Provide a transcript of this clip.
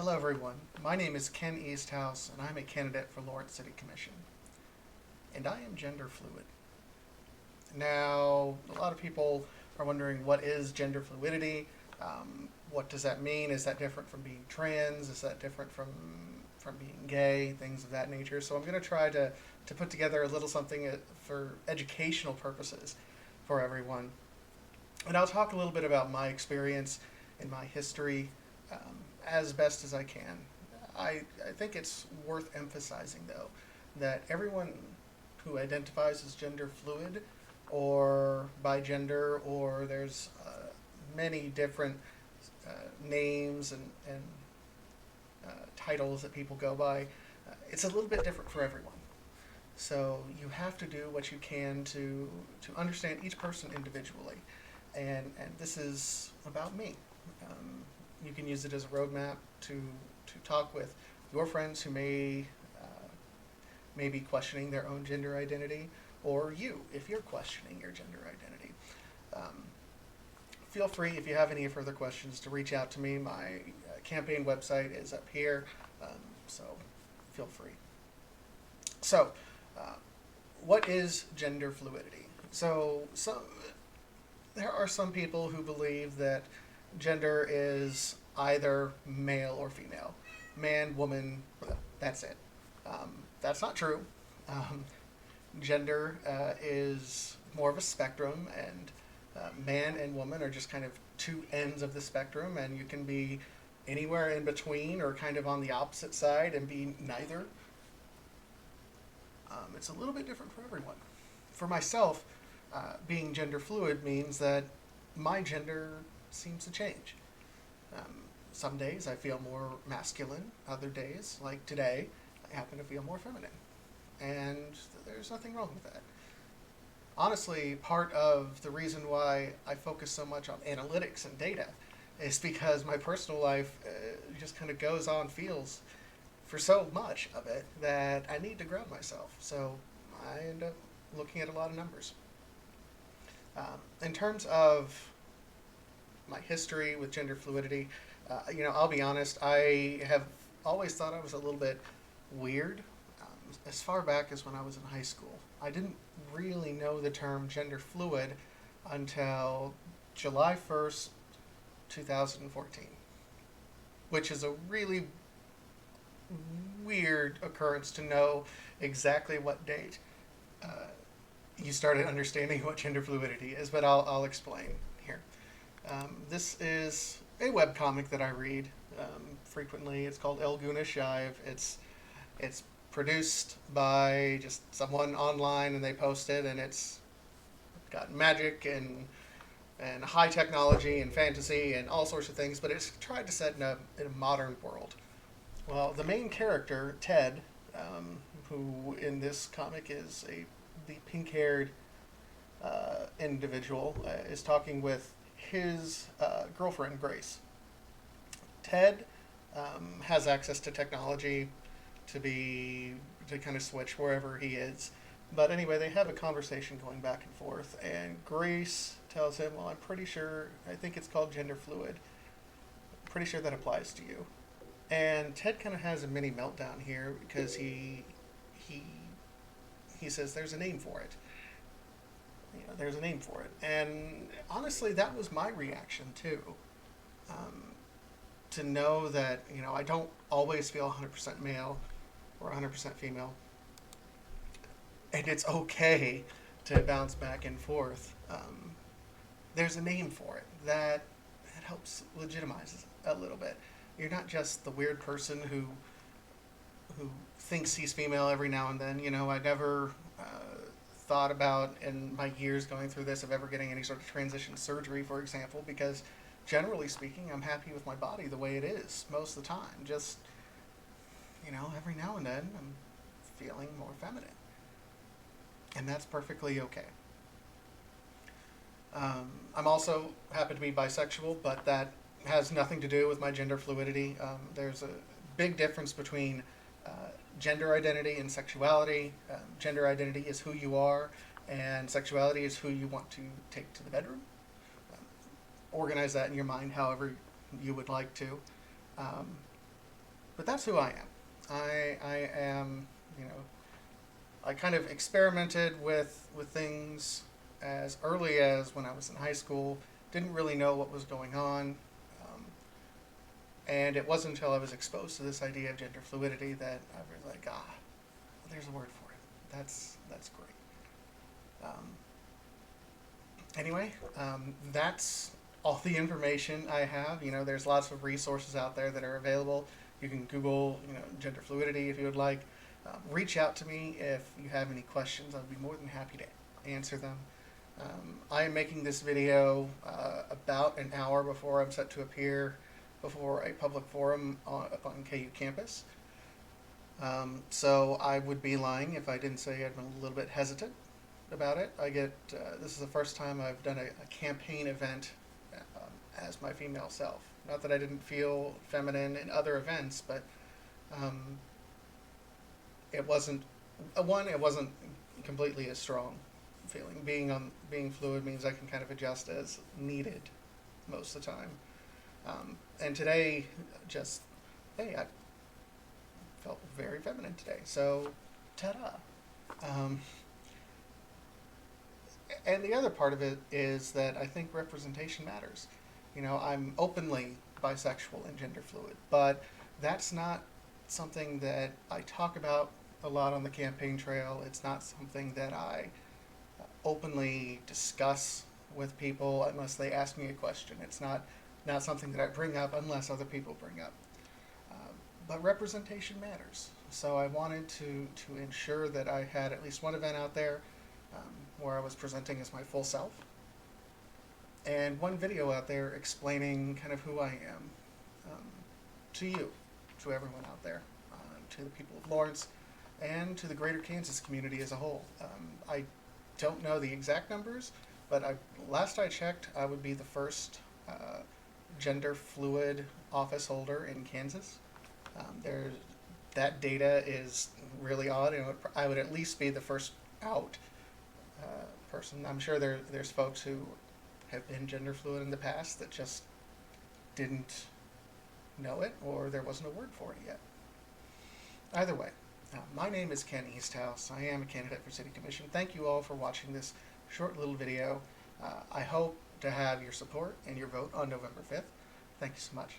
Hello everyone, my name is Ken Easthouse and I'm a candidate for Lawrence City Commission. And I am gender fluid. Now, a lot of people are wondering what is gender fluidity? What does that mean? Is that different from being trans? Is that different from being gay? Things of that nature. So I'm going to try to put together a little something for educational purposes for everyone. And I'll talk a little bit about my experience and my history as best as I can. I think it's worth emphasizing, though, that everyone who identifies as gender fluid or bigender, or there's many different names and titles that people go by, it's a little bit different for everyone. So you have to do what you can to understand each person individually. And this is about me. You can use it as a roadmap to talk with your friends who may be questioning their own gender identity, or you, if you're questioning your gender identity. Feel free, if you have any further questions, to reach out to me. My campaign website is up here, so feel free. So, what is gender fluidity? So, there are some people who believe that gender is either male or female, man, woman, that's it. That's not true. Um, Gender is more of a spectrum, and man and woman are just kind of two ends of the spectrum, and you can be anywhere in between or kind of on the opposite side and be neither. It's a little bit different for everyone. For myself, being gender fluid means that my gender seems to change. Some days I feel more masculine, other days, like today, I happen to feel more feminine. And there's nothing wrong with that. Honestly, part of the reason why I focus so much on analytics and data is because my personal life just kind of goes on, feels for so much of it that I need to ground myself. So I end up looking at a lot of numbers. In terms of my history with gender fluidity, I'll be honest, I have always thought I was a little bit weird. As far back as when I was in high school, I didn't really know the term gender fluid until July 1st, 2014, which is a really weird occurrence to know exactly what date you started understanding what gender fluidity is, but I'll explain here. This is a webcomic that I read frequently. It's called El Guna Shive. It's produced by just someone online, and they post it, and it's got magic and high technology and fantasy and all sorts of things, but it's tried to set in a modern world. Well, the main character, Ted, who in this comic is the pink-haired individual, is talking with his girlfriend, Grace. Ted has access to technology to kind of switch wherever he is. But anyway, they have a conversation going back and forth, and Grace tells him, "Well, I'm pretty sure, I think it's called gender fluid. I'm pretty sure that applies to you." And Ted kind of has a mini meltdown here because he says there's a name for it. There's a name for it. And honestly, that was my reaction too. To know that, I don't always feel 100% male or 100% female. And it's okay to bounce back and forth. There's a name for it that helps legitimize it a little bit. You're not just the weird person who thinks he's female every now and then. I never thought about, in my years going through this, of ever getting any sort of transition surgery, for example, because generally speaking, I'm happy with my body the way it is most of the time. Just, every now and then I'm feeling more feminine. And that's perfectly okay. I'm also happen to be bisexual, but that has nothing to do with my gender fluidity. There's a big difference between gender identity and sexuality. Gender identity is who you are, and sexuality is who you want to take to the bedroom. Organize that in your mind however you would like to. But that's who I am. I am, you know, I kind of experimented with things as early as when I was in high school. Didn't really know what was going on. Um, and it wasn't until I was exposed to this idea of gender fluidity that I was like, there's a word for it. That's great. Anyway, that's all the information I have. You know, there's lots of resources out there that are available. You can Google, you know, gender fluidity if you would like. Reach out to me if you have any questions. I'd be more than happy to answer them. I am making this video about an hour before I'm set to appear before a public forum up on KU campus. So I would be lying if I didn't say I'd been a little bit hesitant about it. This is the first time I've done a campaign event as my female self. Not that I didn't feel feminine in other events, but um, it wasn't it wasn't completely a strong feeling. Being fluid means I can kind of adjust as needed most of the time. And today, just hey, I felt very feminine today. So, ta-da. And the other part of it is that I think representation matters. You know, I'm openly bisexual and gender fluid, but that's not something that I talk about a lot on the campaign trail. It's not something that I openly discuss with people unless they ask me a question. It's not something that I bring up unless other people bring up. But representation matters. So I wanted to ensure that I had at least one event out there where I was presenting as my full self, and one video out there explaining kind of who I am to you, to everyone out there, to the people of Lawrence, and to the greater Kansas community as a whole. I don't know the exact numbers, but last I checked, I would be the first gender fluid office holder in Kansas. That data is really odd, and I would at least be the first out person. I'm sure there's folks who have been gender fluid in the past that just didn't know it, or there wasn't a word for it yet. Either way, my name is Ken Easthouse. I am a candidate for City Commission. Thank you all for watching this short little video. I hope to have your support and your vote on November 5th. Thank you so much.